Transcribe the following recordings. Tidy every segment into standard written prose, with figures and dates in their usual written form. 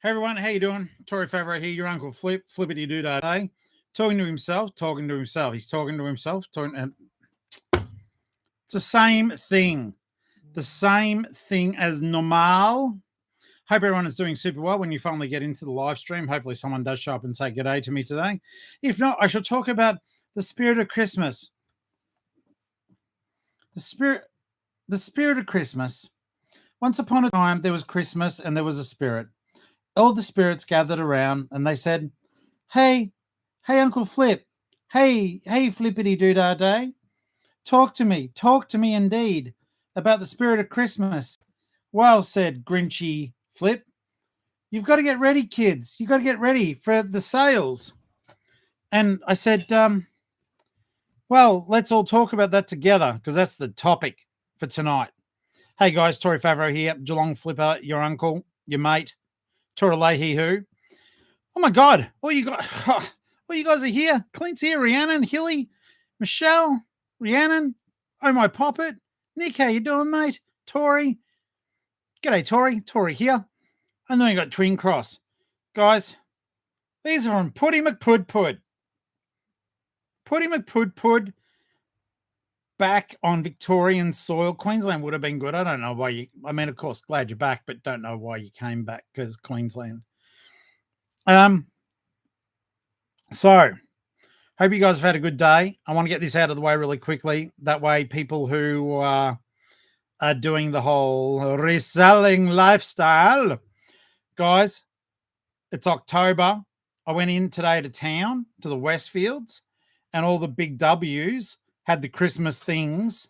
Hey everyone, how you doing? Tory Favreau here, your Uncle Flip, Flippity Doodah Day. Talking to himself. He's talking to himself. It's the same thing. The same thing as normal. Hope everyone is doing super well when you finally get into the live stream. Hopefully someone does show up and say good day to me today. If not, I shall talk about the spirit of Christmas. The spirit of Christmas. Once upon a time, there was Christmas and there was a spirit. All the spirits gathered around and they said, hey, Uncle Flip. Hey, Flippity Doodah Day. Talk to me indeed about the spirit of Christmas. Well, said Grinchy Flip, you've got to get ready, kids. You've got to get ready for the sales. And I said, well, let's all talk about that together because that's the topic for tonight. Hey, guys, Tory Favreau here, Geelong-Flipper, your uncle, your mate, Toralehi who. Oh, my God. All you guys are here. Clint's here, Rhiannon, Hilly, Michelle, Rhiannon, oh, my poppet. Nick, how you doing, mate? Tori. G'day, Tori. Tori here. And then you got Twin Cross. Guys, these are from Puddy McPud. Puddy McPud back on Victorian soil. Queensland would have been good. I don't know why you... I mean, of course, glad you're back, but don't know why you came back because Queensland. So, hope you guys have had a good day. I want to get this out of the way really quickly. That way, people who are doing the whole reselling lifestyle, guys, it's October. I went in today to town, to the Westfields, and all the big W's had the Christmas things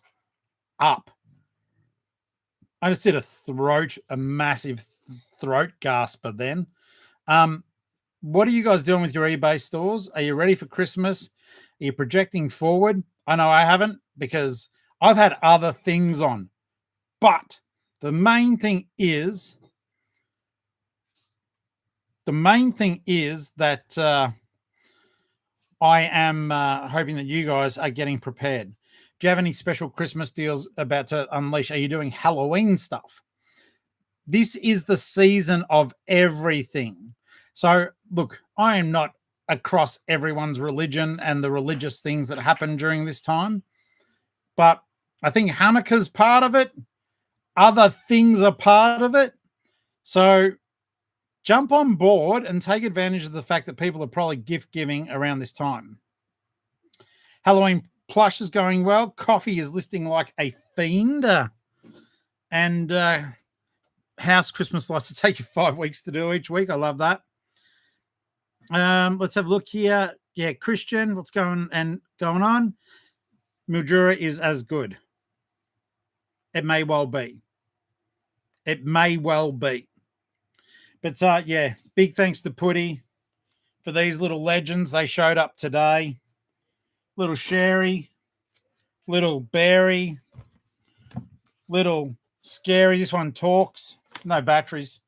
up. I just did a massive throat gasper then. What are you guys doing with your eBay stores? Are you ready for Christmas? Are you projecting forward? I know I haven't because I've had other things on. But the main thing is that I am hoping that you guys are getting prepared. Do you have any special Christmas deals about to unleash? Are you doing Halloween stuff? This is the season of everything. So, look, I am not across everyone's religion and the religious things that happen during this time, but I think Hanukkah's part of it. Other things are part of it. So jump on board and take advantage of the fact that people are probably gift giving around this time. Halloween plush is going well. Coffee is listing like a fiend. And house Christmas lights to take you 5 weeks to do each week. I love that. Let's have a look here. Yeah, Christian, what's going on? Mildura is as good. It may well be. But yeah, big thanks to Putty for these little legends. They showed up today. Little Sherry, little Barry, little Scary. This one talks. No batteries.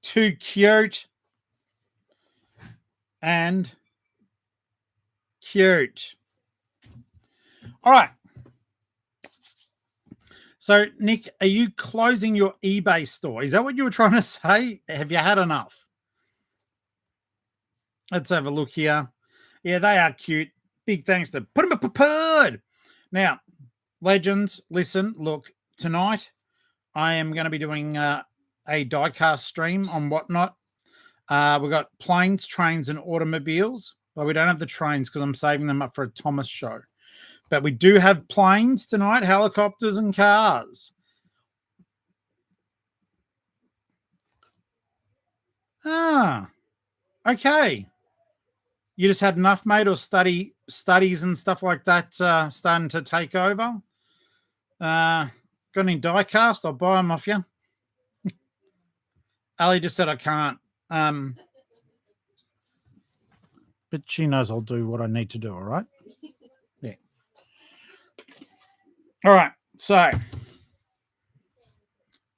Too cute. And cute. All right. So, Nick, are you closing your eBay store? Is that what you were trying to say? Have you had enough? Let's have a look here. Yeah, they are cute. Big thanks to Put 'em up a. Now, legends, listen, look, tonight I am going to be doing a diecast stream on Whatnot. We've got planes, trains, and automobiles, but we don't have the trains because I'm saving them up for a Thomas show. But we do have planes tonight, helicopters, and cars. Okay. You just had enough, mate, or studies and stuff like that starting to take over? Got any die-cast? I'll buy them off you. Ali just said I can't. But she knows I'll do what I need to do, all right? Yeah. All right, so.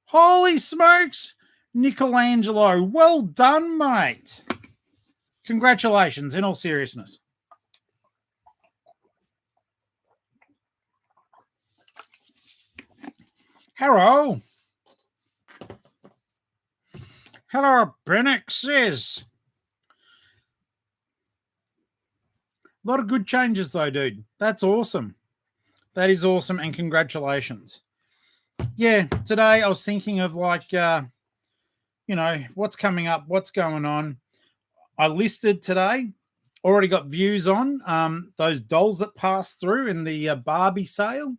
Holy smokes, Michelangelo. Well done, mate. Congratulations, in all seriousness. Hello. Hello, Benix says. A lot of good changes, though, dude. That's awesome. That is awesome, and congratulations. Yeah, today I was thinking of like, what's coming up, what's going on. I listed today, already got views on those dolls that passed through in the Barbie sale.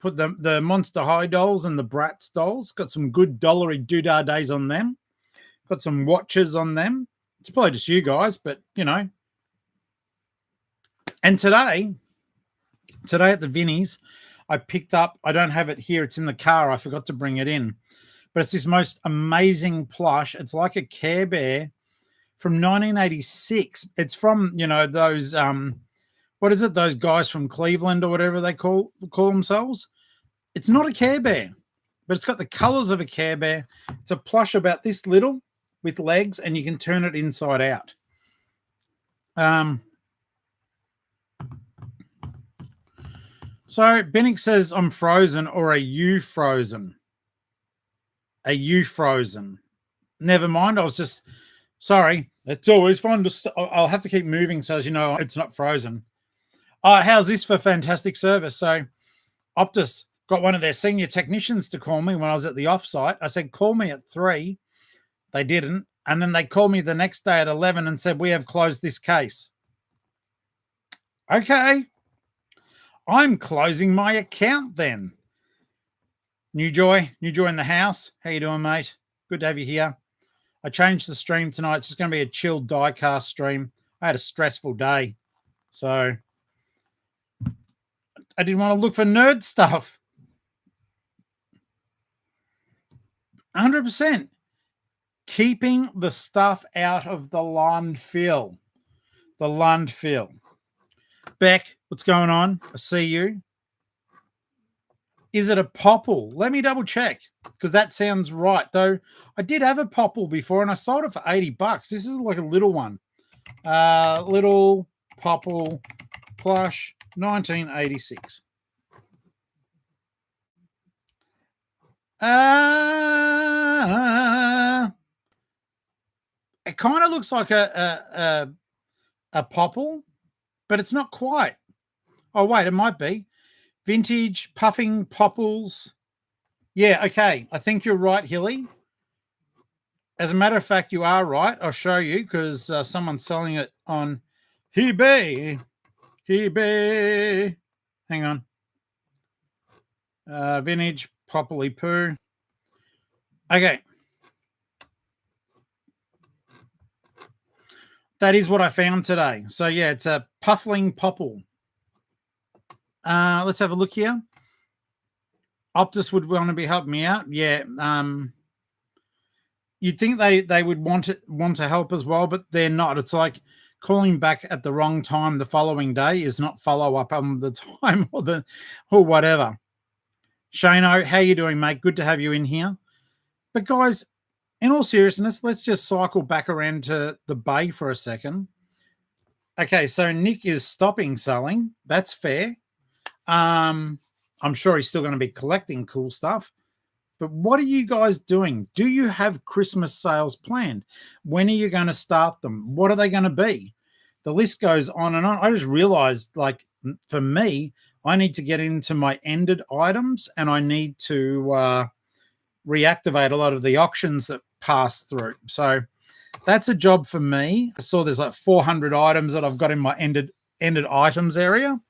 Put the Monster High dolls and the Bratz dolls. Got some good dollary doodah days on them. Got some watches on them. It's probably just you guys, but And today at the Vinnies, I picked up, I don't have it here, it's in the car, I forgot to bring it in. But it's this most amazing plush. It's like a Care Bear from 1986. It's from, those what is it? Those guys from Cleveland or whatever they call themselves. It's not a Care Bear, but it's got the colors of a Care Bear. It's a plush about this little with legs, and you can turn it inside out. So Bennick says I'm frozen, or are you frozen? Are you frozen? Never mind. I was just sorry. It's always fun to. I'll have to keep moving so as you know it's not frozen. How's this for fantastic service? So Optus got one of their senior technicians to call me when I was at the offsite. I said, call me at 3. They didn't. And then they called me the next day at 11 and said, we have closed this case. Okay. I'm closing my account then. New Joy in the house. How you doing, mate? Good to have you here. I changed the stream tonight. It's just going to be a chilled diecast stream. I had a stressful day. So I didn't want to look for nerd stuff. 100%. Keeping the stuff out of the landfill. The landfill. Beck, what's going on? I see you. Is it a popple? Let me double check because that sounds right. Though I did have a popple before and I sold it for $80. This is like a little one. Little popple plush 1986. It kind of looks like a popple, but it's not quite. Oh, wait, it might be. Vintage puffing popples. Yeah, okay. I think you're right, Hilly. As a matter of fact, you are right. I'll show you because someone's selling it on eBay. eBay. Hang on. Vintage poppily poo. Okay. That is what I found today. So, yeah, it's a puffling popple. Let's have a look here. Optus would want to be helping me out. Yeah. You'd think they would want to help as well, but they're not. It's like calling back at the wrong time the following day is not follow up on the time or whatever. Shano, how you doing, mate? Good to have you in here. But guys, in all seriousness, let's just cycle back around to the bay for a second. Okay, so Nick is stopping selling. That's fair. I'm sure he's still going to be collecting cool stuff. But what are you guys doing? Do you have Christmas sales planned? When are you going to start them? What are they going to be? The list goes on and on. I just realized, like, for me, I need to get into my ended items and I need to reactivate a lot of the auctions that pass through. So that's a job for me. I saw there's like 400 items that I've got in my ended items area.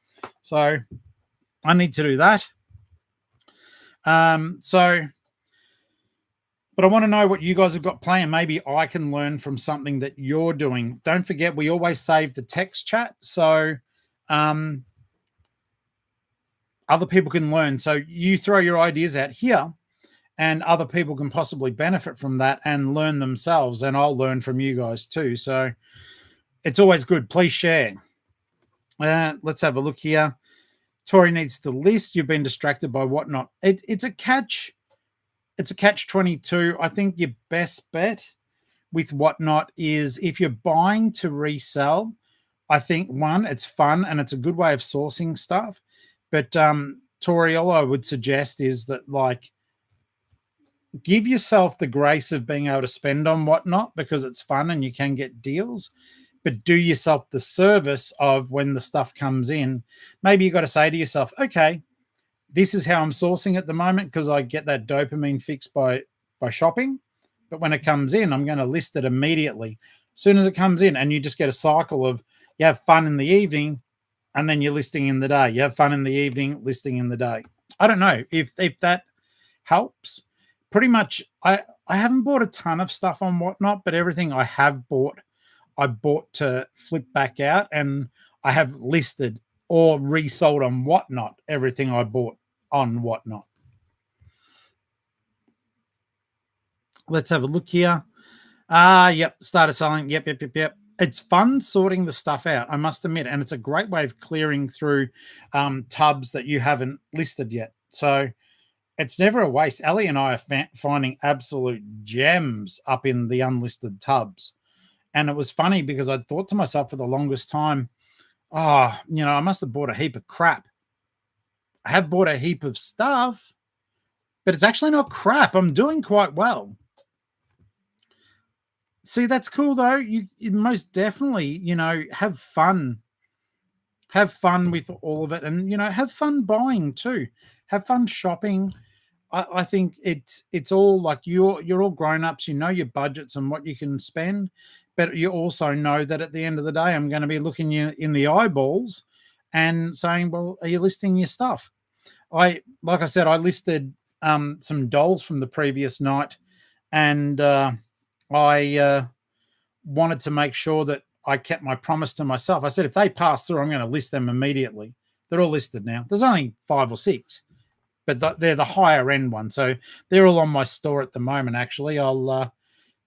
So I need to do that. But I want to know what you guys have got planned. Maybe I can learn from something that you're doing. Don't forget, we always save the text chat. So other people can learn. So you throw your ideas out here and other people can possibly benefit from that and learn themselves. And I'll learn from you guys too. So it's always good. Please share. Let's have a look here. Tori needs the list. You've been distracted by whatnot. It's a catch. It's a catch-22. I think your best bet with whatnot is if you're buying to resell, I think, one, it's fun and it's a good way of sourcing stuff. But Tori, all I would suggest is that, like, give yourself the grace of being able to spend on whatnot because it's fun and you can get deals, but do yourself the service of when the stuff comes in. Maybe you got to say to yourself, okay, this is how I'm sourcing at the moment because I get that dopamine fix by shopping. But when it comes in, I'm going to list it immediately. As soon as it comes in, and you just get a cycle of you have fun in the evening and then you're listing in the day. You have fun in the evening, listing in the day. I don't know if that helps. Pretty much, I haven't bought a ton of stuff on Whatnot, but everything I have bought, I bought to flip back out, and I have listed or resold on Whatnot everything I bought on Whatnot. Let's have a look here. Yep, started selling. Yep. It's fun sorting the stuff out, I must admit, and it's a great way of clearing through tubs that you haven't listed yet. So it's never a waste. Ali and I are finding absolute gems up in the unlisted tubs. And it was funny because I thought to myself for the longest time, I must have bought a heap of crap. I have bought a heap of stuff, but it's actually not crap. I'm doing quite well. See, that's cool though. You most definitely, have fun. Have fun with all of it, and have fun buying too. Have fun shopping. I think it's all like you're all grown ups. You know your budgets and what you can spend, but you also know that at the end of the day, I'm going to be looking you in the eyeballs and saying, "Well, are you listing your stuff?" Like I said, I listed some dolls from the previous night, and I wanted to make sure that I kept my promise to myself. I said, if they pass through, I'm going to list them immediately. They're all listed now. There's only 5 or 6, but they're the higher end ones. So they're all on my store at the moment, actually. I'll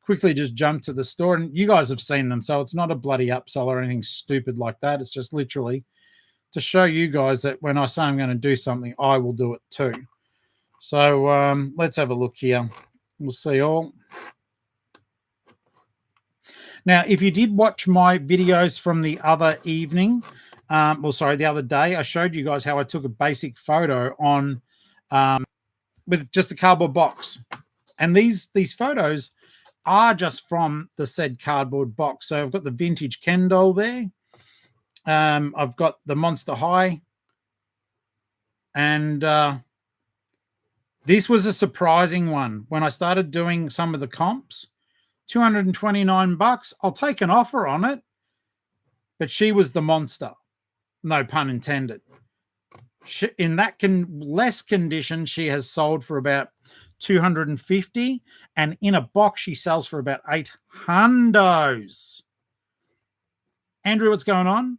quickly just jump to the store, and you guys have seen them. So it's not a bloody upsell or anything stupid like that. It's just literally to show you guys that when I say I'm going to do something, I will do it too. So let's have a look here. We'll see all. Now, if you did watch my videos from the other evening, the other day, I showed you guys how I took a basic photo on with just a cardboard box. And these photos are just from the said cardboard box. So I've got the vintage Ken doll there. I've got the Monster High. And this was a surprising one. When I started doing some of the comps, $229. I'll take an offer on it. But she was the monster. No pun intended. In that less condition, she has sold for about $250, and in a box she sells for about $800. Andrew, what's going on?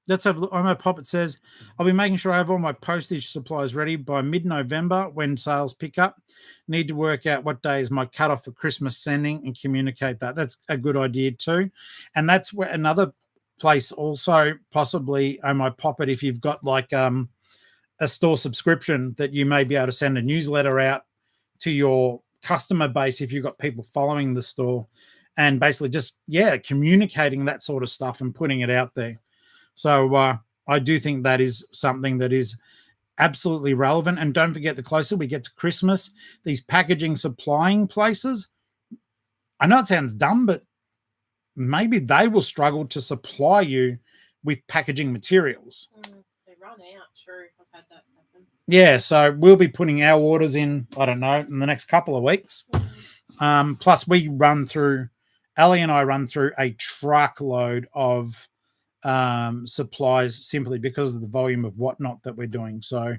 Let's have a look. On my pop, it says, I'll be making sure I have all my postage supplies ready by mid-November when sales pick up. Need to work out what day is my cutoff for Christmas sending and communicate that. That's a good idea too. And that's where another place also possibly on my pop it, if you've got like a store subscription, that you may be able to send a newsletter out to your customer base if you've got people following the store, and basically just communicating that sort of stuff and putting it out there. So I do think that is something that is absolutely relevant. And don't forget, the closer we get to Christmas, these packaging supplying places, I know it sounds dumb, but maybe they will struggle to supply you with packaging materials. They run out, true. I've had that happen. Yeah, so we'll be putting our orders in, I don't know, in the next couple of weeks. Plus, Ali and I run through a truckload of supplies simply because of the volume of whatnot that we're doing. So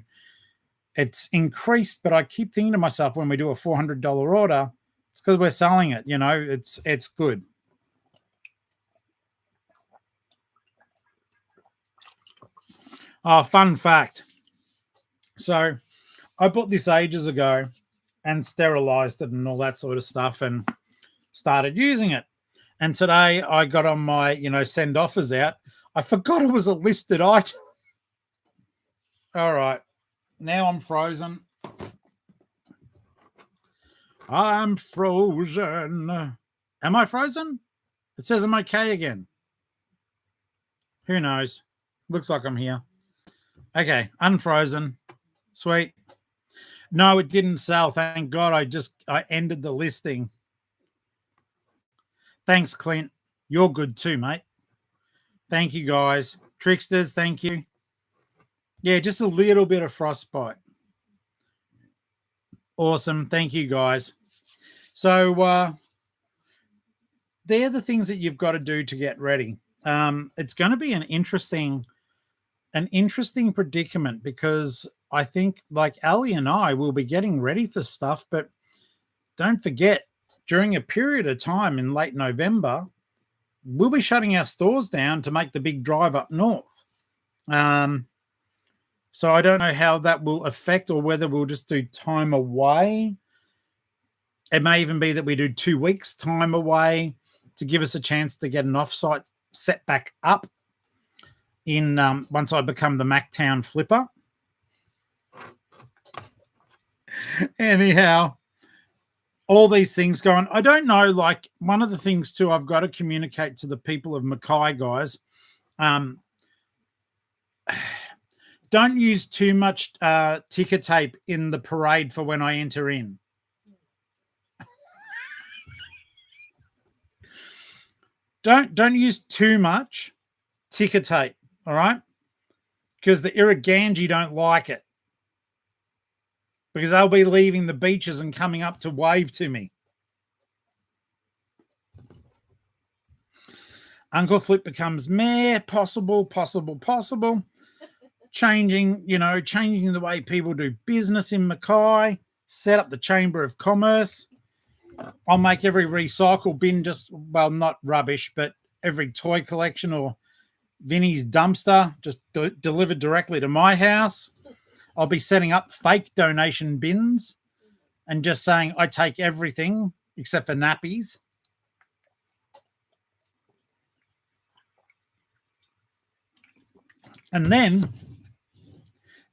it's increased, but I keep thinking to myself, when we do a $400 order, it's because we're selling it. It's good. Fun fact. So I bought this ages ago and sterilized it and all that sort of stuff and started using it. And today I got on my, send offers out. I forgot it was a listed item. All right. Now I'm frozen. I'm frozen. Am I frozen? It says I'm okay again. Who knows? Looks like I'm here. Okay, unfrozen. Sweet. No, it didn't sell. Thank God. I ended the listing. Thanks, Clint. You're good too, mate. Thank you, guys. Tricksters, thank you. Yeah, just a little bit of frostbite. Awesome. Thank you, guys. So they're the things that you've got to do to get ready. It's going to be an interesting predicament because I think like Ali and I will be getting ready for stuff, but don't forget during a period of time in late November, we'll be shutting our stores down to make the big drive up north. So I don't know how that will affect or whether we'll just do time away. It may even be that we do 2 weeks time away to give us a chance to get an offsite set back up in once I become the Mactown Flipper. Anyhow, all these things going. I don't know, like one of the things too I've got to communicate to the people of Mackay, guys. Don't use too much ticker tape in the parade for when I enter in. Don't use too much ticker tape, all right? Because the Irriganji don't like it. Because they'll be leaving the beaches and coming up to wave to me. Uncle Flip becomes mayor, possible. Changing the way people do business in Mackay, set up the Chamber of Commerce. I'll make every recycle bin not rubbish, but every toy collection or Vinny's dumpster just delivered directly to my house. I'll be setting up fake donation bins and just saying I take everything except for nappies. And then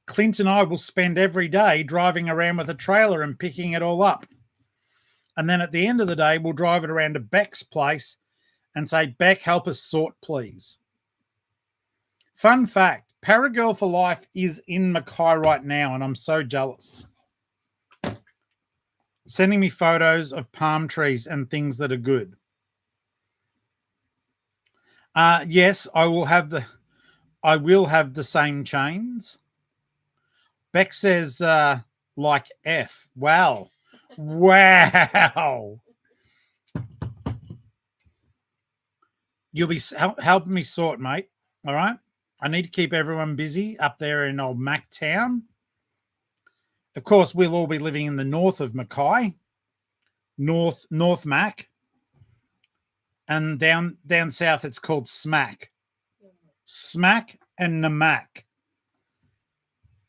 Clint and I will spend every day driving around with a trailer and picking it all up. And then at the end of the day, we'll drive it around to Beck's place and say, Beck, help us sort, please. Fun fact, Paragirl for Life is in Mackay right now, and I'm so jealous. Sending me photos of palm trees and things that are good. Yes, I will have the same chains. Beck says, like F. Wow. Wow. You'll be helping me sort, mate. All right. I need to keep everyone busy up there in old Mactown. Of course, we'll all be living in the north of Mackay, North Mac, and down south it's called Smack and Namac,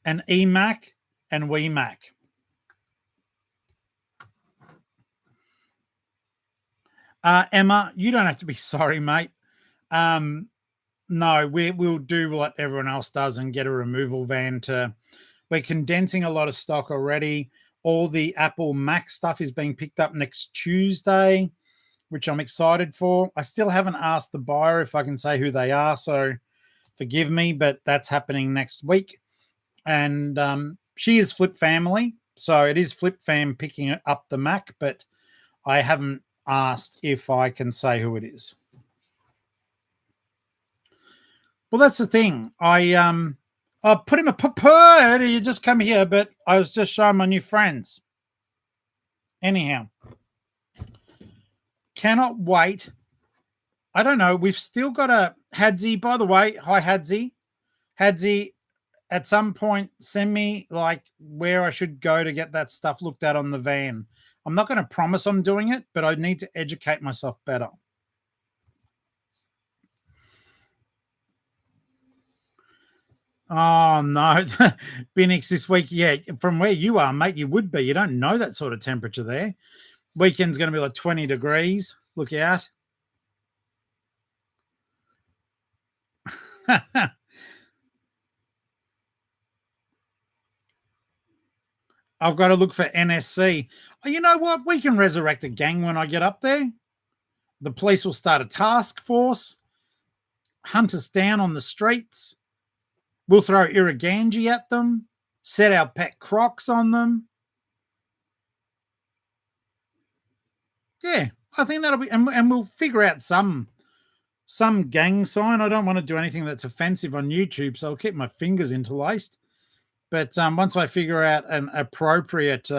and Emac and Weemac. Emma, you don't have to be sorry, mate. No, we'll do what everyone else does and get a removal van we're condensing a lot of stock already. All the Apple Mac stuff is being picked up next Tuesday, which I'm excited for. I still haven't asked the buyer if I can say who they are, so forgive me, but that's happening next week. And she is Flip family, so it is Flip fam picking up the Mac, but I haven't asked if I can say who it is. Well, that's the thing. I put him a purr. You just come here, but I was just showing my new friends. Anyhow, cannot wait. I don't know. We've still got a Hadzi. By the way, hi Hadzi. Hadzi, at some point, send me like where I should go to get that stuff looked at on the van. I'm not going to promise I'm doing it, but I need to educate myself better. Oh, no. Binix this week. Yeah, from where you are, mate, you would be. You don't know that sort of temperature there. Weekend's going to be like 20 degrees. Look out. I've got to look for NSC. Oh, you know what? We can resurrect a gang when I get up there. The police will start a task force, hunt us down on the streets. We'll throw Irriganji at them, set our pet crocs on them. Yeah, I think that'll be, and we'll figure out some gang sign. I don't want to do anything that's offensive on YouTube, so I'll keep my fingers interlaced. But once I figure out an appropriate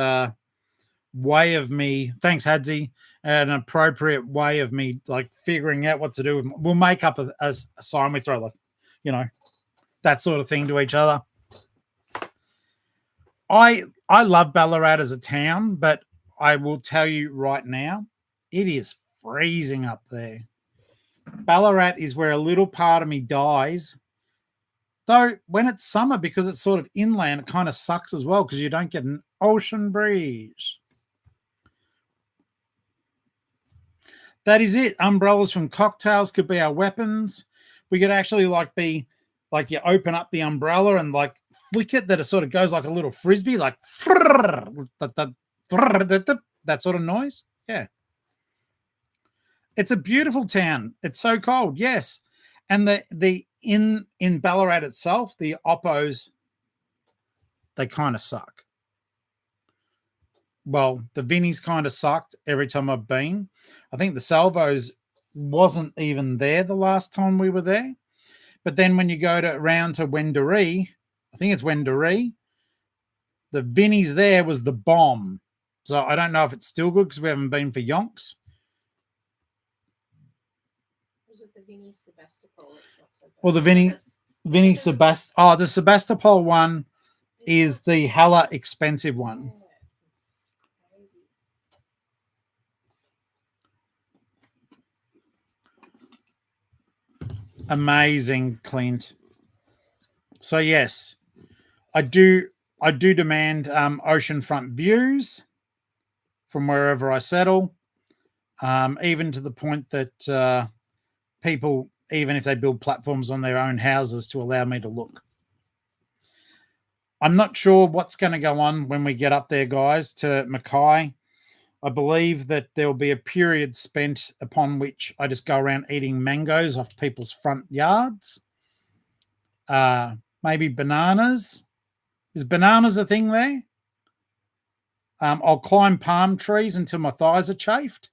way of me, thanks Hadzi, an appropriate way of me like figuring out what to do, we'll make up a sign we throw, like, you know, that sort of thing to each other. I love Ballarat as a town, but I will tell you right now, it is freezing up there. Ballarat is where a little part of me dies. Though when it's summer, because it's sort of inland, it kind of sucks as well because you don't get an ocean breeze. That is it. Umbrellas from cocktails could be our weapons. We could actually be like you open up the umbrella and like flick it, that it sort of goes like a little frisbee, like that sort of noise. Yeah. It's a beautiful town. It's so cold, yes. And the in Ballarat itself, the oppos, they kind of suck. Well, the Vinnies kind of sucked every time I've been. I think the Salvos wasn't even there the last time we were there. But then when you go around to Wendouree, I think it's Wendouree, the Vinnies there was the bomb. So I don't know if it's still good because we haven't been for yonks. Was it the Vinnie Sebastopol? It's not so bad. Well, the Vinnie Sebast. Oh, the Sebastopol one is the hella expensive one. Yeah, it's crazy. Amazing, Clint. So yes, I do demand oceanfront views from wherever I settle, even to the point that people, even if they build platforms on their own houses to allow me to look. I'm not sure what's going to go on when we get up there, guys, to Mackay. I believe that there will be a period spent upon which I just go around eating mangoes off people's front yards. Maybe bananas. Is bananas a thing there? I'll climb palm trees until my thighs are chafed.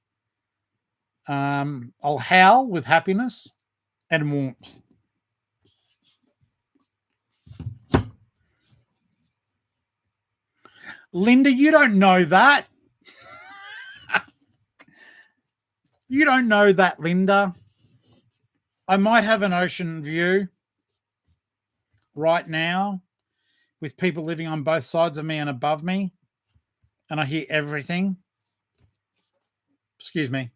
I'll howl with happiness and warmth. Linda, you don't know that. You don't know that, Linda. I might have an ocean view right now with people living on both sides of me and above me, and I hear everything. Excuse me.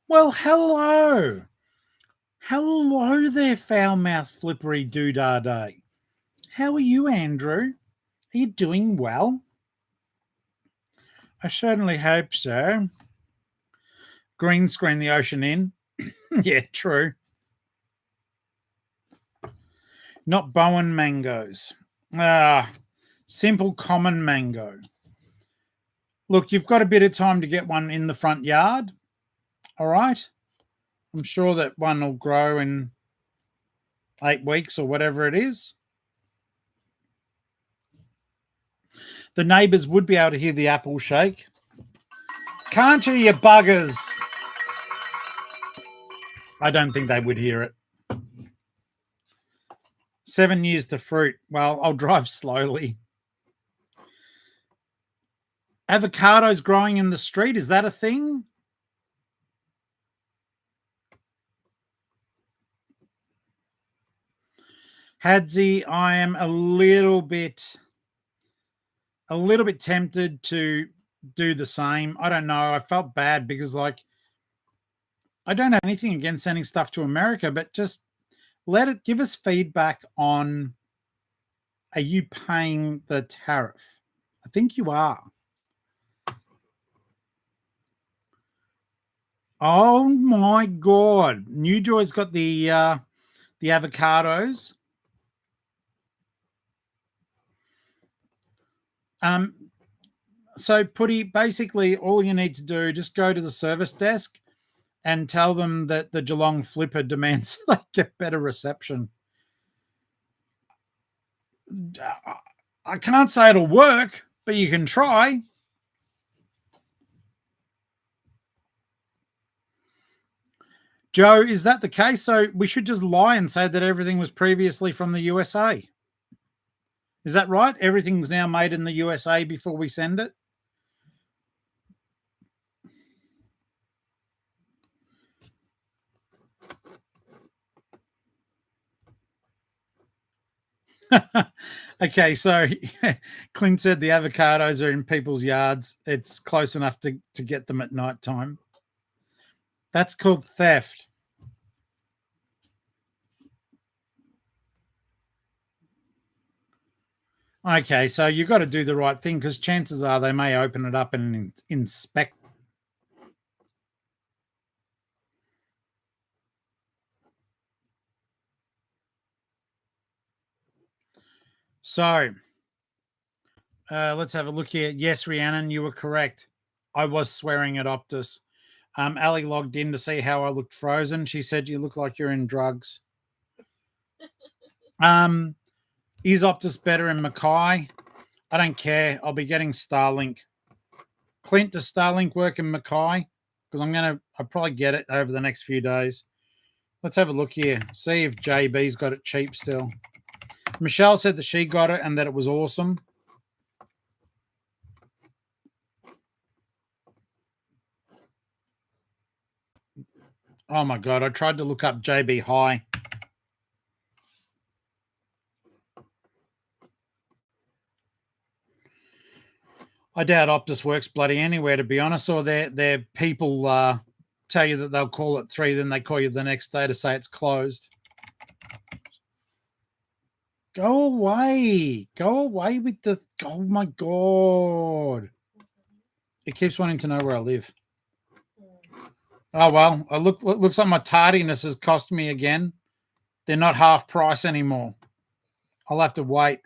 Well, hello. Hello there, foul-mouthed flippery doo-dah-day. How are you, Andrew? Are you doing well? I certainly hope so. Green screen the ocean in. Yeah, true. Not Bowen mangoes. Simple common mango. Look, you've got a bit of time to get one in the front yard. All right. I'm sure that one will grow in 8 weeks or whatever it is. The neighbours would be able to hear the apple shake. Can't you, you buggers? I don't think they would hear it. 7 years to fruit. Well, I'll drive slowly. Avocados growing in the street, is that a thing? Hadzi, I am a little bit tempted to do the same. I don't know. I felt bad because, like, I don't have anything against sending stuff to America, but just give us feedback on, are you paying the tariff? I think you are. Oh my God. New Joy's got the avocados. So Putty, basically all you need to do, just go to the service desk and tell them that the Geelong-Flipper demands they get better reception. I can't say it'll work, but you can try. Joe, is that the case? So we should just lie and say that everything was previously from the USA. Is that right? Everything's now made in the USA before we send it? Okay, so Clint said the avocados are in people's yards. It's close enough to get them at night time. That's called theft. Okay, so you've got to do the right thing because chances are they may open it up and inspect. So let's have a look here. Yes, Rhiannon, you were correct. I was swearing at Optus. Ali logged in to see how I looked frozen. She said you look like you're in drugs. Is Optus better in Mackay? I don't care. I'll be getting Starlink. Clint, does Starlink work in Mackay? Because I'll probably get it over the next few days. Let's have a look here. See if JB's got it cheap still. Michelle said that she got it and that it was awesome. Oh my God, I tried to look up JB High. I doubt Optus works bloody anywhere, to be honest, or their people tell you that they'll call at 3, then they call you the next day to say it's closed. Go away. Go away with the... Oh, my God. It keeps wanting to know where I live. Oh, well, looks like my tardiness has cost me again. They're not half price anymore. I'll have to wait.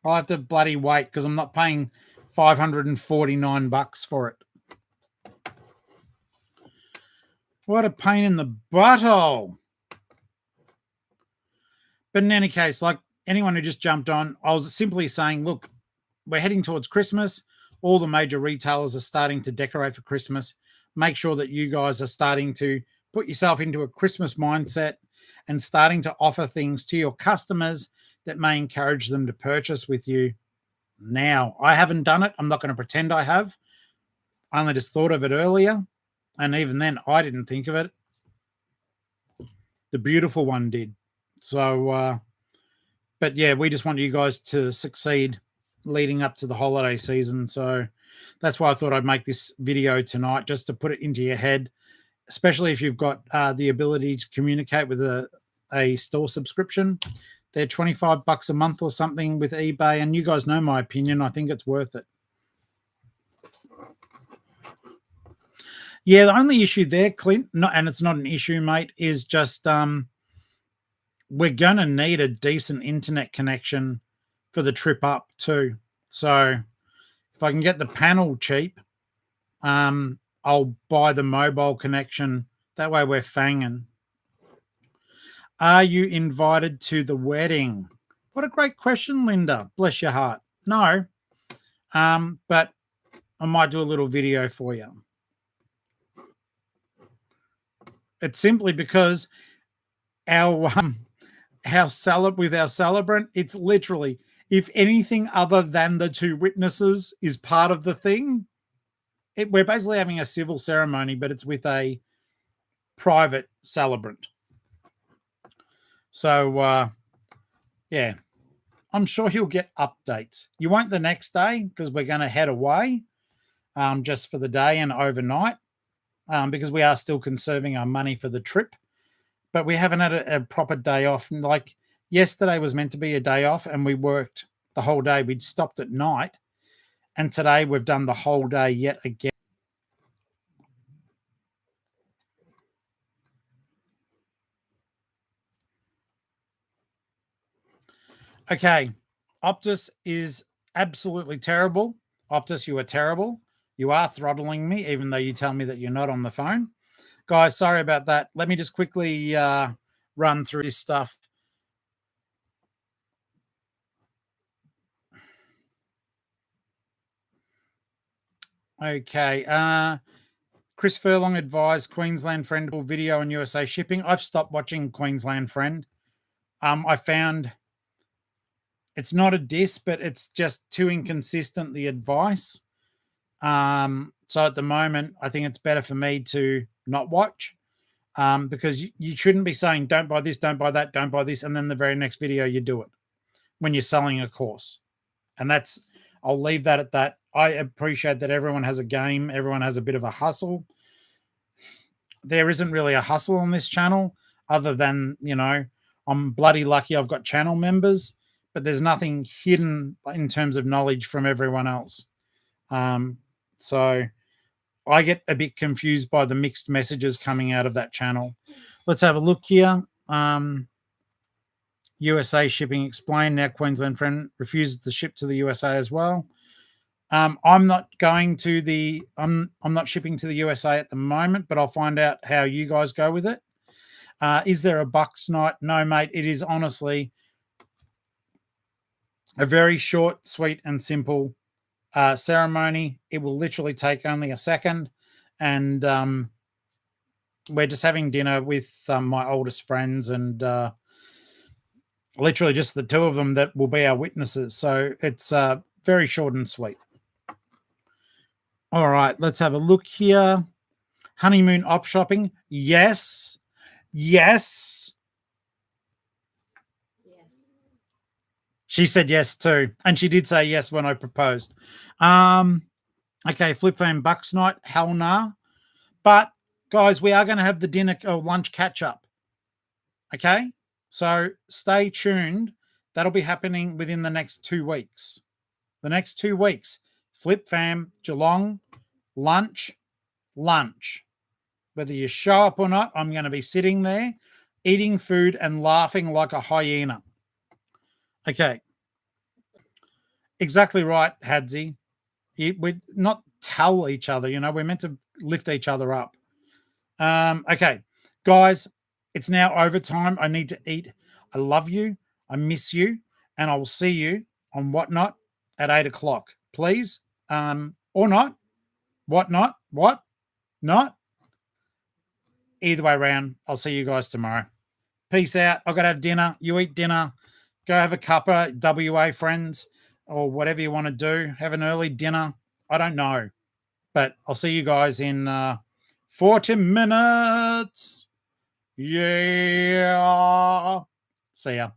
I'll have to bloody wait because I'm not paying $549 for it. What a pain in the butthole. But in any case, like anyone who just jumped on, I was simply saying, look, we're heading towards Christmas. All the major retailers are starting to decorate for Christmas. Make sure that you guys are starting to put yourself into a Christmas mindset and starting to offer things to your customers that may encourage them to purchase with you now. I haven't done it. I'm not going to pretend I have. I only just thought of it earlier. And even then, I didn't think of it. The beautiful one did. So, but yeah, we just want you guys to succeed leading up to the holiday season. So that's why I thought I'd make this video tonight, just to put it into your head, especially if you've got the ability to communicate with a store subscription. They're $25 a month or something with eBay. And you guys know my opinion. I think it's worth it. Yeah, the only issue there, Clint, and it's not an issue, mate, is just we're going to need a decent internet connection for the trip up too. So if I can get the panel cheap, I'll buy the mobile connection. That way we're fanging. Are you invited to the wedding? What a great question, Linda. Bless your heart. No, but I might do a little video for you. It's simply because our celebrant, it's literally, if anything other than the 2 witnesses is part of the thing, we're basically having a civil ceremony, but it's with a private celebrant. So, yeah, I'm sure you'll get updates. You won't the next day because we're going to head away just for the day and overnight because we are still conserving our money for the trip. But we haven't had a proper day off. Like yesterday was meant to be a day off and we worked the whole day. We'd stopped at night. And today we've done the whole day yet again. Okay, Optus is absolutely terrible. Optus, you are terrible. You are throttling me, even though you tell me that you're not on the phone. Guys, sorry about that. Let me just quickly run through this stuff. Okay. Chris Furlong advised Queensland Friend video on USA shipping. I've stopped watching Queensland Friend. I found it's not a diss, but it's just too inconsistent, the advice. So at the moment, I think it's better for me to not watch because you shouldn't be saying, don't buy this, don't buy that, don't buy this. And then the very next video, you do it when you're selling a course. And I'll leave that at that. I appreciate that everyone has a game. Everyone has a bit of a hustle. There isn't really a hustle on this channel other than, I'm bloody lucky I've got channel members, but there's nothing hidden in terms of knowledge from everyone else. So I get a bit confused by the mixed messages coming out of that channel. Let's have a look here. USA shipping explained. Now Queensland Friend refuses to ship to the USA as well. I'm not going to I'm not shipping to the USA at the moment, but I'll find out how you guys go with it. Is there a Bucks night? No, mate. It is honestly a very short, sweet, and simple ceremony. It will literally take only a second, and we're just having dinner with my oldest friends, and literally just the two of them that will be our witnesses. So it's very short and sweet. All right, let's have a look here. Honeymoon op shopping. Yes. Yes. Yes. She said yes too. And she did say yes when I proposed. Okay, Flip Fam Bucks night. Hell nah. But guys, we are going to have the dinner or lunch catch up. Okay? So stay tuned. That'll be happening within the next 2 weeks. The next 2 weeks. Flip Fam, Geelong, lunch. Whether you show up or not, I'm going to be sitting there eating food and laughing like a hyena. Okay. Exactly right, Hadzi. We not tell each other, we're meant to lift each other up. Okay. Guys, it's now overtime. I need to eat. I love you. I miss you. And I will see you on Whatnot at 8 o'clock. Please. Or not. What not? What? Not? Either way around, I'll see you guys tomorrow. Peace out. I've got to have dinner. You eat dinner. Go have a cuppa, WA friends, or whatever you want to do. Have an early dinner. I don't know. But I'll see you guys in 40 minutes. Yeah. See ya.